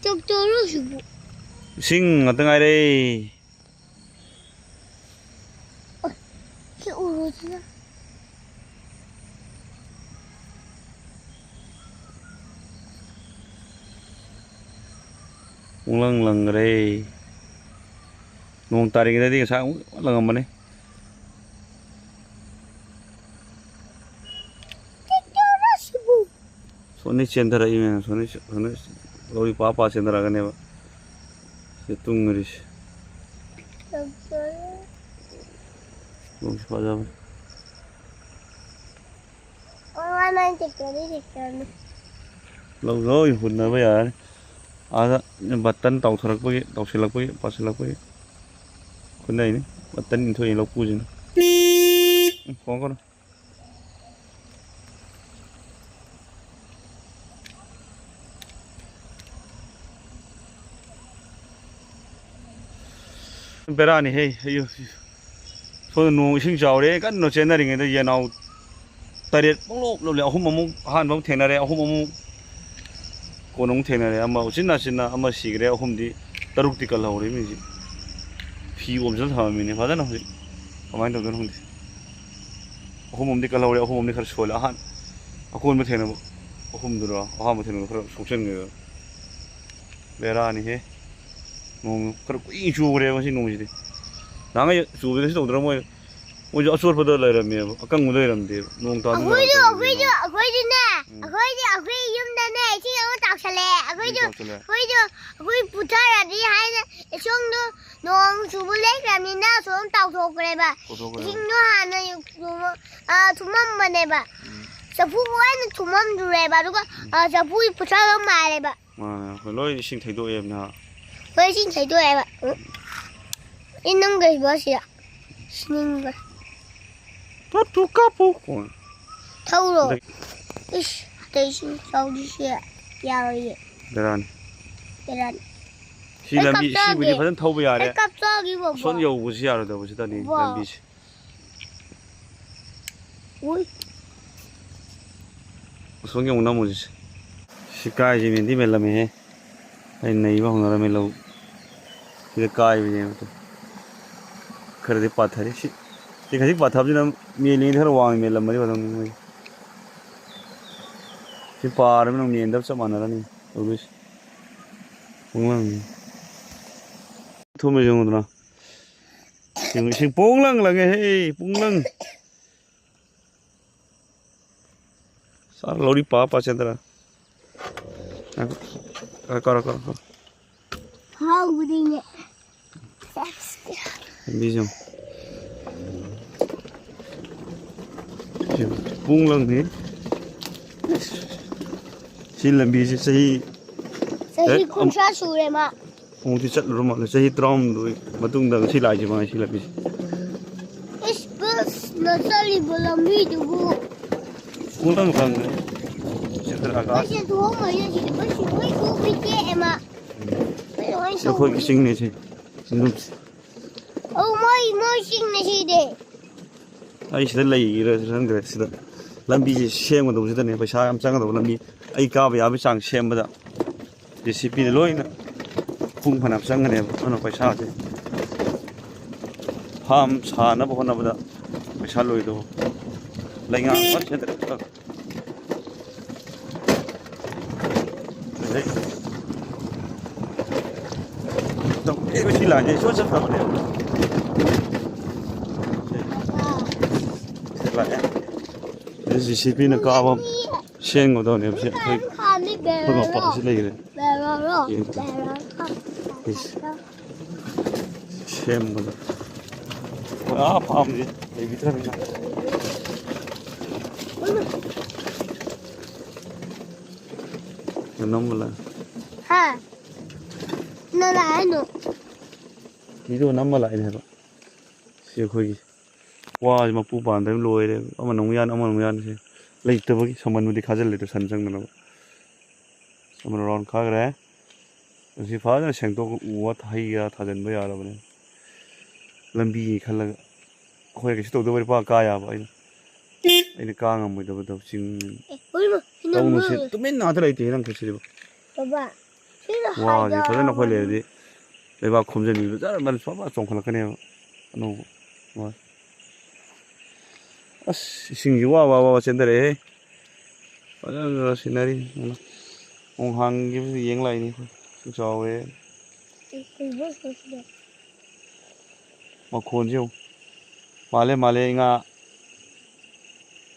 적절하시고 싱 어떤 아이래 오르지나 웅랑랑 그래 농 따리게 되게 사 랑한 번에 적절하시고 손이 젠더라이면 손이 우리 빠빠 젠더라가네 봐 뚱그리 적절 농 빠져 얼마나 적절이 lâu rồi hụt nó bây giờ bật tân tàu thở bơi tàu xe lắc bơi bát xe lắc bơi con này bật tân thôi lộc cu gì không có đâu bera này hey thôi nuông sinh giàu đấy cái nó trên này người ta giờ nào tại điện bóng lốp lốp không mà han bóng thèn này không mà 고농 태네래 아마 진나 아마 시그래 홈디 따룩디 깔라오래 미지 비 엄청 사람이네 맞아나 혹시 가만히 둬도 홍디 홈디 깔라오래 홈디 가서 쇼라 한 아콘 뭐 태네 홈들어 아하 뭐 태네 그런 속전 거 레라니 해 농 그렇고 이 주그래 뭐지 농지디 나가 주베서 오더라 뭐 어제 어서버더 라이라며 아까 못 라이람데 농 따는 거 아거이네 아거이 юм다네 지금 딱살래 아거이 부타라디 하이네 총도 농 주불레그람이나 좀 따고 그래 봐 징도 하는 두만 봐 저부고에는 두만 주래 봐 누가 저부이 부타가 말해 봐 로이 신 태도에나 로이 신 태도에 봐 있는 게 무엇이야 신인 거 또 까보고 타우로 이씨 대신 서울시에 야외에 내란 내란 시람비 시부지 받은 타우비 아래 갑자기 뭐 손 여우지 알아도 보시다니 람비시 오이 손경 나무지 시까지 민디 멜라메 해 नहीं बा होना मेलो ये काय भी है तो कर दे पाथर सी ये कहीं पाथर भी ना मेले इधर वांग मेला मरी बताऊं मैं ये पार में नोंग इंदर सब माना नहीं तो बस पोंगlang थोमे जों उतना सिंग पोंगlang लगे हे पोंगlang सारा लोरी पापा चंद्रा कर हाँ बुढ़ीने बीजों पोंगlang ni सिलम बीज सही कौन सा सूर्य माँ मुझे चल रहा है सही त्राम दो मतुंग दंग सिलाई जमा सिला बीज इस बस नसली बलमी दुबू पोंगlang रंग चंद्रा का बस तो हम ये चीज़ बस वही को बिके है माँ ये कोई किसिंग नहीं है सिंधु ओ मोई सिंग नहीं दे आई सिद्ध लगी रंग रहे सिद्ध लंबी शेम को दूसरे ने पैसा हम चांग दो लंबी आई का भी आप चांग शेम बता जैसे पी लोई ना पुंग फना चांग ने अनो पैसा आते हम छाना बहुत ना बता पैसा लोई दो लेंगा बस चंद्र तो एक भी लाने शो सब करने JCB ना काबा शेंग होता है अब से कोई मप्पा से ले गए शेम होता फार्म जी ये भी तरह ना नंबर हाँ ना लाए नो ये तो नंबर लाए हैं सिर्फ कोई वाह जब पूप बांधे में लोए रे अमन नौयान से लेट तो बगी समन में दिखा जले तो संजंग ना समन राउंड खा रहा है उसी फादर शेंग तो वो था ही या था जन में यार अपने लंबी खल खोए किसी तो दो बार पा का या भाई इन्हें कांग हम मुझे बताओ चिंग तो मुझे तो मैं ना तो रहती है ना कुछ नहीं बाबा 와, 이제 더는 나 걸려야 돼. 내가 검전이 잘 봐봐 좀 그렇게네요. 너 뭐. 아, 신기 와 젠더래. 맞아, 시나리. 옹항 gibi yeng lại ni. Cho về. Mà khôn chứ. Male nga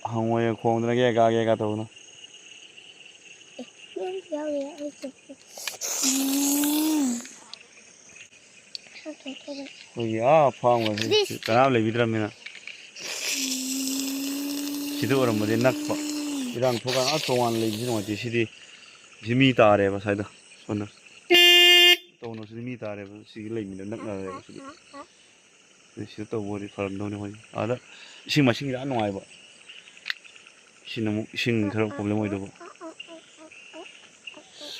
hàng ngoài khôn nó ghé ga đâu nó. Ôi à, phang rồi. Cái nào lấy vidram mina. Sido orang mesti nak pak. Irang thoga atongan lấy gì nó chỉ sidi jimi ta re ba sai da. Sona. To no jimi ta re ba sidi lấy mina nak na re ba sidi. Sidi to bori faram đâu ne hoy. Ada sing ma sing ra noi ba. Sing khara problem hoy do ba.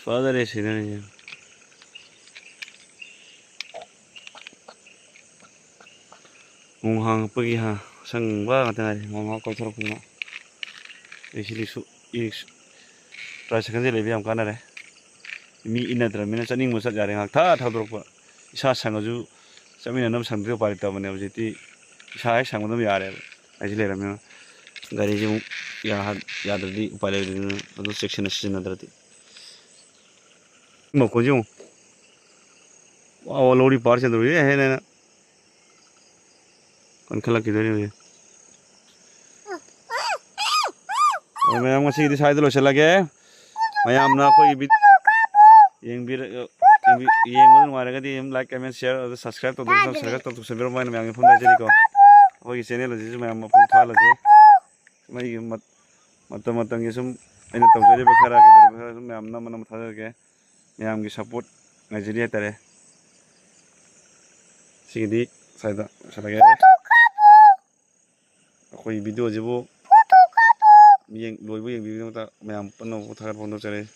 Father is in Hang pergi ha sang ba tengah ngomong kau cara punya isi lisu is rasakan je lebih am kana re mi ina dra mina chaning musa jare hak tha drop isa sang ju samina nam sang dro pari ta mane objeti isa sang nam yare ai le ram gari ju ya di upale do section sin drati mo ko ju wa lori par chandro ye hai na kon khala kidhar hai और मैं हमको सीधी side लो चला गया मैं हम ना कोई भी यंग मारे का दी हम लाइक कमेंट शेयर और सब्सक्राइब तो दोस्तों सब्सक्राइब तो तुझसे बिरो मैं आगे फोन डाल को और ये चैनल है जिसमें हम अपन था लगे मैं ये मत ये सुम मैंने तो जरे बखरा के दर मैं हम ना मन था के मैं हम की सपोर्ट नाइजीरिया तरह सीधी साइड चला गया कोई वीडियो जब yang loibu yang bibi mata mayam penuh utar pondok cari